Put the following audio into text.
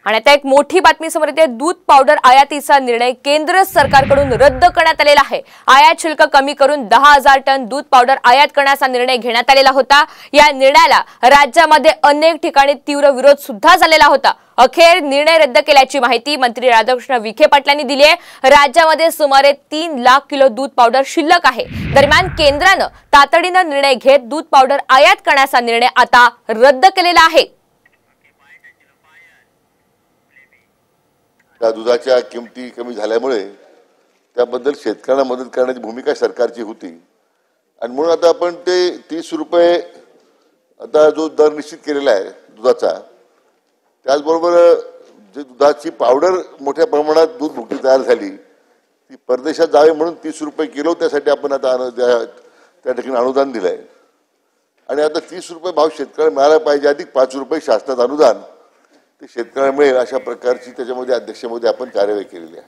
आणि आता एक मोठी बातमी समोर येते। दूध पावडर आयातीचा निर्णय केंद्र सरकारकडून रद्द करण्यात आलेला आहे। आयात शुल्क कमी करून 10,000 टन दूध पावडर आयात करण्याचा निर्णय घेण्यात आलेला होता। या निर्णयाला राज्यामध्ये अनेक ठिकाणी तीव्र विरोध सुद्धा झालेला होता। अखेर निर्णय रद्द केल्याची माहिती मंत्री राधाकृष्ण विखे पाटलांनी दिली आहे। राज्यामध्ये सुमारे 3 लाख किलो दूध पावडर शिल्लक आहे। दरम्यान केंद्राने तातडीने निर्णय घेत दूध पावडर आयात करण्याचा निर्णय आता रद्द केलेला आहे। दुधाच्या किमती कमी झाल्यामुळे त्याबद्दल शेतकऱ्यांना मदत करण्याची भूमिका सरकारची होती आणि म्हणून आता आपण ते 30 रुपये आता जो दर निश्चित केलेला आहे दुधाचा, त्याचबरोबर जे दुधाची पावडर मोठ्या प्रमाणात दूध भुकटी तयार झाली ती परदेशात जावे म्हणून 30 रुपये किलो त्यासाठी आपण आता त्या ठिकाणी अनुदान दिलंय आणि आता 30 रुपये भाव शेतकऱ्याला मिळाला पाहिजे, अधिक 5 रुपये शासनाचं अनुदान ते शेतकऱ्यांना मिळेल अशा प्रकारची त्याच्यामध्ये अध्यक्षामध्ये आपण कार्यवाही केलेली आहे।